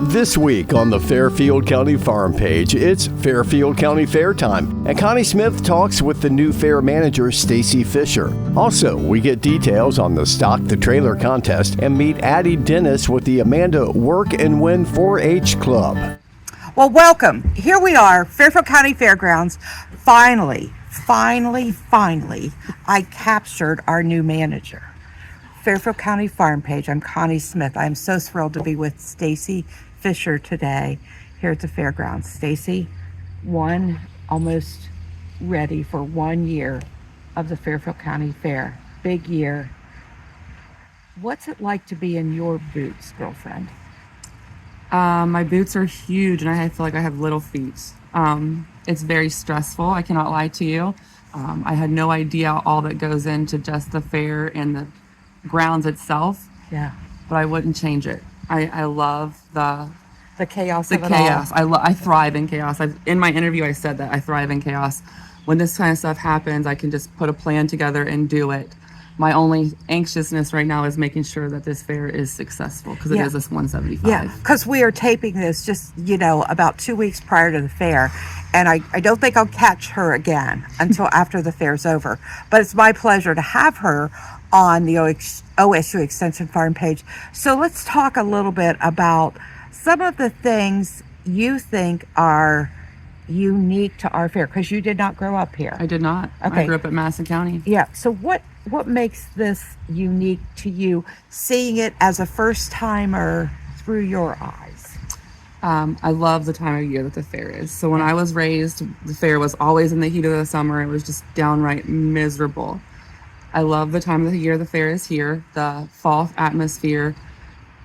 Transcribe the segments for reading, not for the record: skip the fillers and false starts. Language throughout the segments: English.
This week on the Fairfield County Farm Page, it's Fairfield County Fair time, and Connie Smith talks with the new fair manager, Stacey Fisher. Also, we get details on the Stock the Trailer contest and meet Addie Dennis with the Amanda Work and Win 4-H Club. Well, welcome. Here we are, Fairfield County Fairgrounds. Finally, I captured our new manager. Fairfield County Farm Page. I'm Connie Smith. I'm so thrilled to be with Stacey Fisher today here at the fairgrounds. Stacey, almost ready for 1 year of the Fairfield County Fair. Big year. What's it like to be in your boots, girlfriend? My boots are huge and I feel like I have little feet. It's very stressful, I cannot lie to you. I had no idea all that goes into just the fair and the grounds itself. Yeah. But I wouldn't change it. I love the chaos the of it chaos. all. I thrive in chaos. In my interview I said that I thrive in chaos. When this kind of stuff happens, I can just put a plan together and do it. My only anxiousness right now is making sure that this fair is successful, because it is this 175. Yeah, because we are taping this just, about 2 weeks prior to the fair, and I don't think I'll catch her again until after the fair's over. But it's my pleasure to have her on the OSU Extension Farm Page. So let's talk a little bit about some of the things you think are unique to our fair, because you did not grow up here. I did not. Okay. I grew up at Madison County. Yeah. So what makes this unique to you, seeing it as a first timer through your eyes? I love the time of year that the fair is. So when I was raised, the fair was always in the heat of the summer. It was just downright miserable. I love the time of the year the fair is here, the fall atmosphere.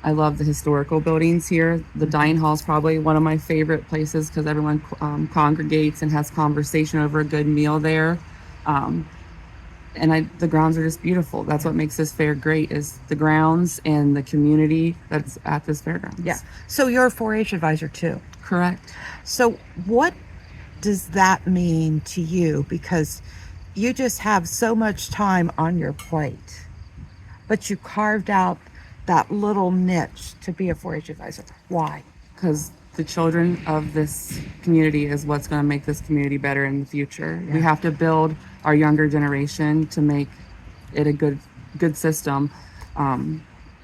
I love the historical buildings here. The dining hall is probably one of my favorite places because everyone congregates and has conversation over a good meal there. And the grounds are just beautiful. That's what makes this fair great, is the grounds and the community that's at this fairgrounds. Yeah. So you're a 4-H advisor too. Correct. So what does that mean to you? Because you just have so much time on your plate, but you carved out that little niche to be a 4-H advisor. Why? Because the children of this community is what's going to make this community better in the future. Yeah. We have to build our younger generation to make it a good system.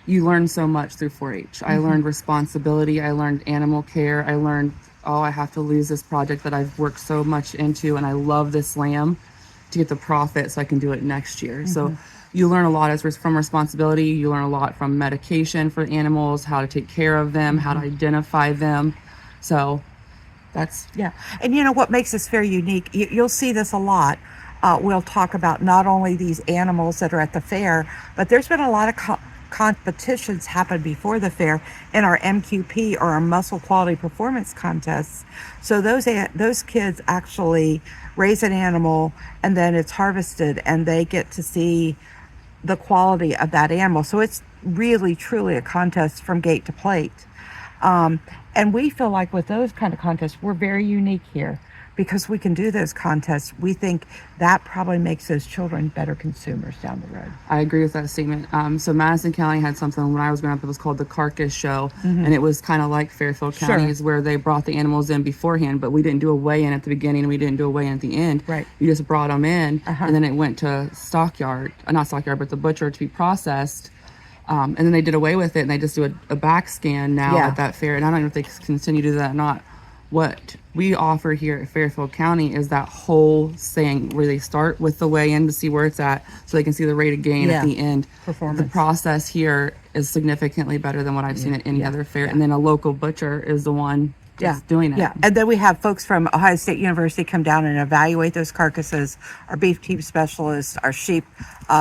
You learn so much through 4-H. I learned responsibility. I learned animal care. I learned, I have to lose this project that I've worked so much into, and I love this lamb to get the profit so I can do it next year. So you learn a lot from responsibility. You learn a lot from medication for animals, how to take care of them, how to identify them. So that's... Yeah. And what makes this fair unique, you'll see this a lot. We'll talk about not only these animals that are at the fair, but there's been a lot of competitions happen before the fair in our MQP, or our muscle quality performance contests. So those kids actually raise an animal and then it's harvested and they get to see the quality of that animal. So it's really truly a contest from gate to plate. And we feel like with those kind of contests, we're very unique here because we can do those contests. We think that probably makes those children better consumers down the road. I agree with that statement. So Madison County had something when I was growing up, it was called the Carcass Show. And it was kind of like Fairfield County's, where they brought the animals in beforehand, but we didn't do a weigh-in at the beginning and we didn't do a weigh-in at the end. Right. You just brought them in and then it went to not stockyard, but the butcher to be processed. And then they did away with it and they just do a back scan now at that fair. And I don't know if they continue to do that or not. What we offer here at Fairfield County is that whole thing where they start with the weigh-in to see where it's at so they can see the rate of gain at the end. Performance. The process here is significantly better than what I've seen at any other fair. And then a local butcher is the one doing it. Yeah, and then we have folks from Ohio State University come down and evaluate those carcasses. Our beef team specialist, our sheep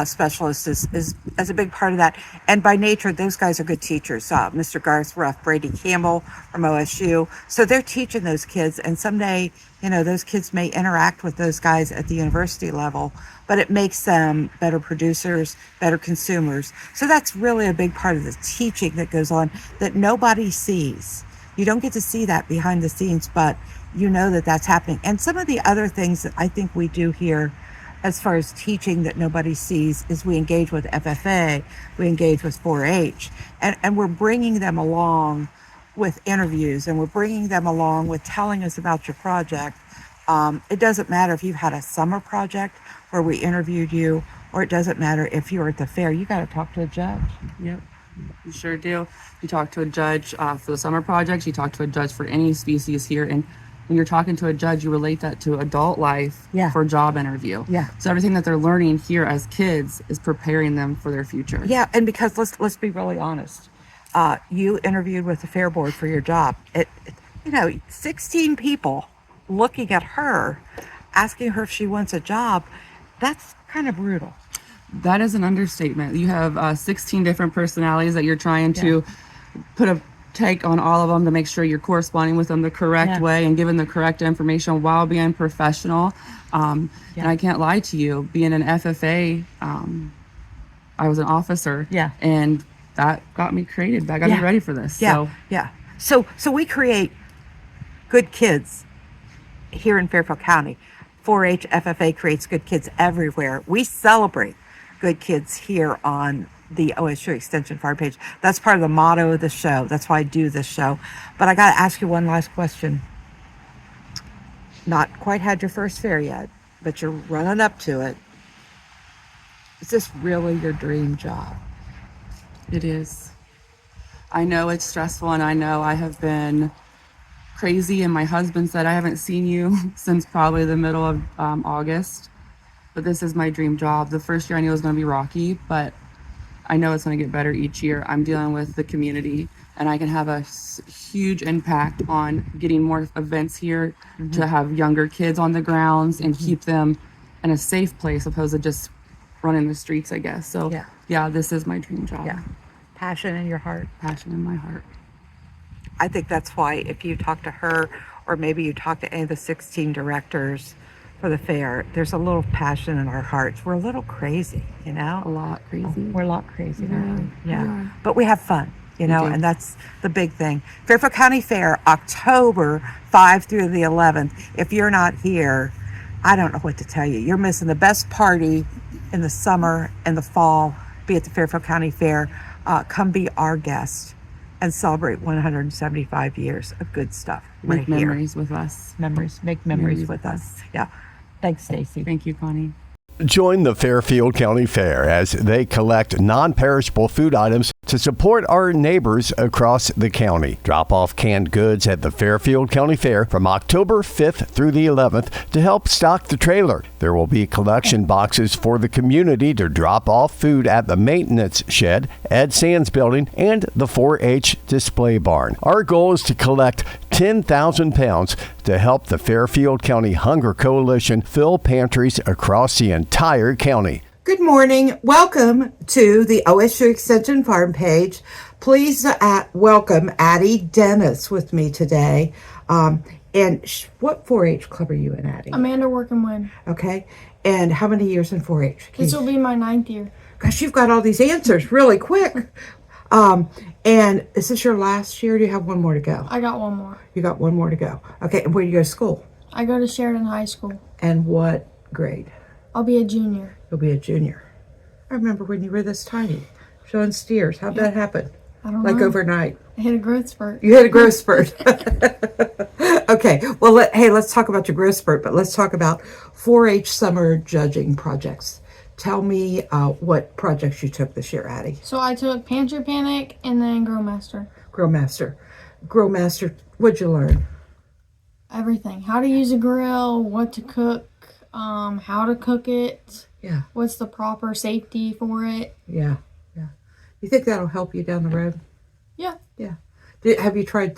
specialist is a big part of that. And by nature, those guys are good teachers. Mr. Garth Ruff, Brady Campbell from OSU. So they're teaching those kids, and someday, those kids may interact with those guys at the university level, but it makes them better producers, better consumers. So that's really a big part of the teaching that goes on that nobody sees. You don't get to see that behind the scenes, but you know that that's happening. And some of the other things that I think we do here as far as teaching that nobody sees is we engage with FFA, we engage with 4-H, and we're bringing them along with interviews, and we're bringing them along with telling us about your project. It doesn't matter if you've had a summer project where we interviewed you, or it doesn't matter if you're at the fair. You got to talk to a judge. Yep, you sure do. You talk to a judge for the summer projects. You talk to a judge for any species here, and when you're talking to a judge, you relate that to adult life for a job interview. Yeah. So everything that they're learning here as kids is preparing them for their future. Yeah, and because let's be really honest, you interviewed with the fair board for your job. 16 people looking at her, asking her if she wants a job. That's kind of brutal. That is an understatement. You have 16 different personalities that you're trying to put a take on all of them to make sure you're corresponding with them the correct way and giving the correct information while being professional. And I can't lie to you, being an FFA, I was an officer. And that got me created. That got me ready for this. So we create good kids here in Fairfield County. 4-H FFA creates good kids everywhere. We celebrate good kids here on the OSU Extension Farm Page. That's part of the motto of the show. That's why I do this show. But I got to ask you one last question. Not quite had your first fair yet, but you're running up to it. Is this really your dream job? It is. I know it's stressful, and I know I have been crazy, and my husband said I haven't seen you since probably the middle of August, but this is my dream job. The first year I knew it was going to be rocky, but I know it's going to get better each year. I'm dealing with the community, and I can have a huge impact on getting more events here to have younger kids on the grounds and keep them in a safe place opposed to just running the streets, I guess. So yeah, this is my dream job. Yeah. Passion in your heart. Passion in my heart. I think that's why if you talk to her, or maybe you talk to any of the 16 directors for the fair, there's a little passion in our hearts. We're a little crazy, A lot crazy. We're a lot crazy, aren't we? we are. But we have fun, and that's the big thing. Fairfield County Fair, October 5 through the 11th. If you're not here, I don't know what to tell you. You're missing the best party in the summer and the fall. Be at the Fairfield County Fair. Come be our guest and celebrate 175 years of good stuff. Make memories with us. Make memories with us. Yeah. Thanks, Stacey. Thank you, Connie. Join the Fairfield County Fair as they collect non-perishable food items to support our neighbors across the county. Drop off canned goods at the Fairfield County Fair from October 5th through the 11th to help stock the trailer. There will be collection boxes for the community to drop off food at the maintenance shed, Ed Sands building, and the 4-H display barn. Our goal is to collect 10,000 pounds to help the Fairfield County Hunger Coalition fill pantries across the entire county. Good morning. Welcome to the OSU Extension Farm Page. Please welcome Addie Dennis with me today. What 4-H club are you in, Addie? Amanda Working Win. Okay. And how many years in 4-H? This will be my 9th year. Gosh, you've got all these answers really quick. And is this your last year? Or do you have one more to go? I got one more. You got one more to go. Okay. And where do you go to school? I go to Sheridan High School. And what grade? I'll be a junior. You'll be a junior. I remember when you were this tiny, showing steers. How'd that happen? I don't know. Like overnight. I hit a growth spurt. You had a growth spurt. Okay. Well, let's talk about your growth spurt, but let's talk about 4-H summer judging projects. Tell me what projects you took this year, Addie. So I took Pantry Panic and then Growmaster. Growmaster, what'd you learn? Everything. How to use a grill, what to cook, how to cook it. Yeah. What's the proper safety for it. Yeah. You think that'll help you down the road? Yeah. Have you tried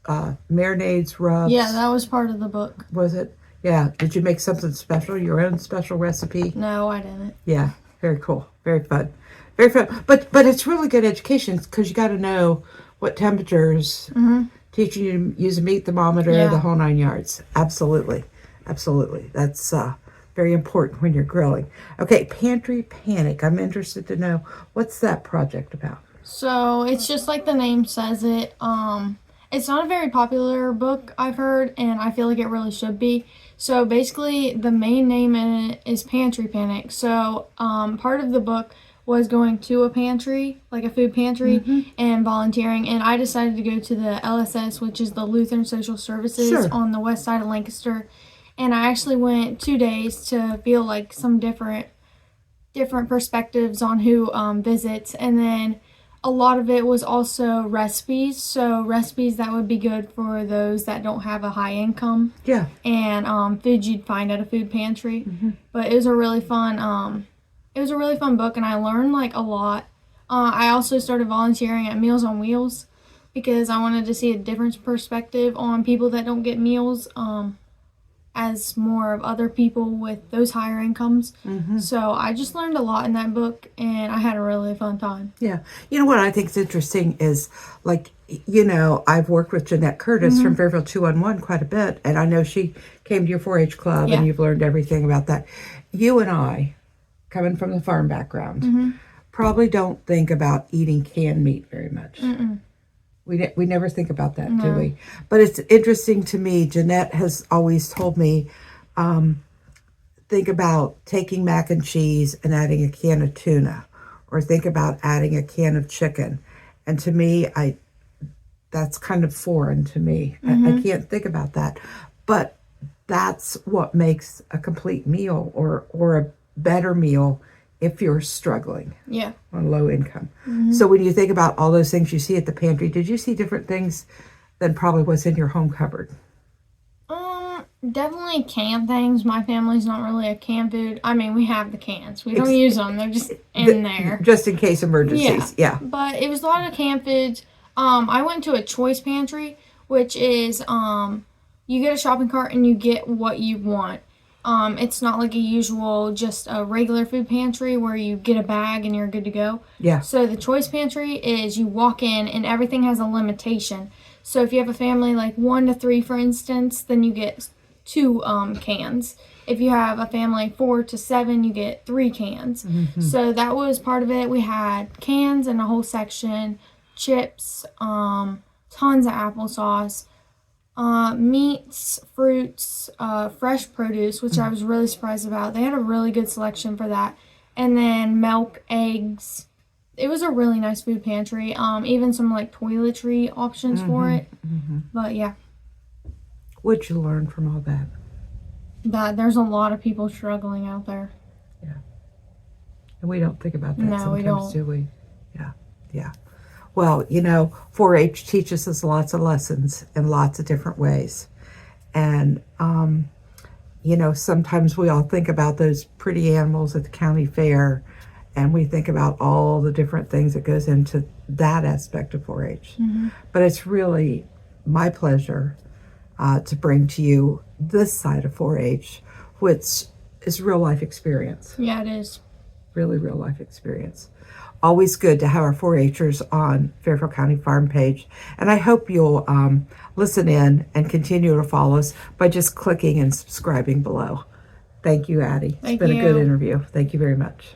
marinades, rubs? Yeah, that was part of the book. Was it? Yeah. Did you make something special, your own special recipe? No, I didn't. Yeah. Very cool. Very fun. But it's really good education because you got to know what temperatures, teaching you to use a meat thermometer, the whole 9 yards. Absolutely. That's very important when you're grilling. Okay, Pantry Panic. I'm interested to know, what's that project about? So it's just like the name says it. It's not a very popular book, I've heard, and I feel like it really should be. So basically, the main name in it is Pantry Panic. So part of the book was going to a pantry, like a food pantry, and volunteering. And I decided to go to the LSS, which is the Lutheran Social Services on the west side of Lancaster. And I actually went 2 days to feel like some different perspectives on who visits. And then a lot of it was also recipes. So recipes that would be good for those that don't have a high income. Yeah. And food you'd find at a food pantry. But it was a really fun book, and I learned like a lot. I also started volunteering at Meals on Wheels because I wanted to see a different perspective on people that don't get meals as more of other people with those higher incomes. So I just learned a lot in that book, and I had a really fun time. Yeah. You know what I think is interesting is, like, you know, I've worked with Jeanette Curtis from Fairfield 211 quite a bit, and I know she came to your 4-H club, and you've learned everything about that. You and I, coming from the farm background, probably don't think about eating canned meat very much. We never think about that, do we? But it's interesting to me. Jeanette has always told me, think about taking mac and cheese and adding a can of tuna, or think about adding a can of chicken. And to me, that's kind of foreign to me. I can't think about that. But that's what makes a complete meal, or a better meal if you're struggling on low income. So when you think about all those things you see at the pantry, did you see different things than probably what's in your home cupboard? Definitely canned things. My family's not really a canned food. I mean, we have the cans. We don't use them. They're just in there. Just in case emergencies. Yeah. But it was a lot of canned foods. I went to a choice pantry, which is you get a shopping cart and you get what you want. It's not like a usual, just a regular food pantry where you get a bag and you're good to go. Yeah. So the choice pantry is you walk in and everything has a limitation. So if you have a family like 1 to 3, for instance, then you get 2 cans. If you have a family 4 to 7, you get 3 cans. So that was part of it. We had cans in a whole section, chips, tons of applesauce. Meats, fruits, fresh produce, which I was really surprised about. They had a really good selection for that. And then milk, eggs. It was a really nice food pantry. Even some like toiletry options for it. But yeah. What'd you learn from all that? That there's a lot of people struggling out there. Yeah. And we don't think about that sometimes, we don't. do we? Yeah. Yeah. Well, you know, 4-H teaches us lots of lessons in lots of different ways. And, you know, sometimes we all think about those pretty animals at the county fair, and we think about all the different things that goes into that aspect of 4-H. But it's really my pleasure to bring to you this side of 4-H, which is real life experience. Yeah, it is. Really real life experience. Always good to have our 4-Hers on Fairfield County Farm Page. And I hope you'll listen in and continue to follow us by just clicking and subscribing below. Thank you, Addie. It's been a good interview. Thank you very much.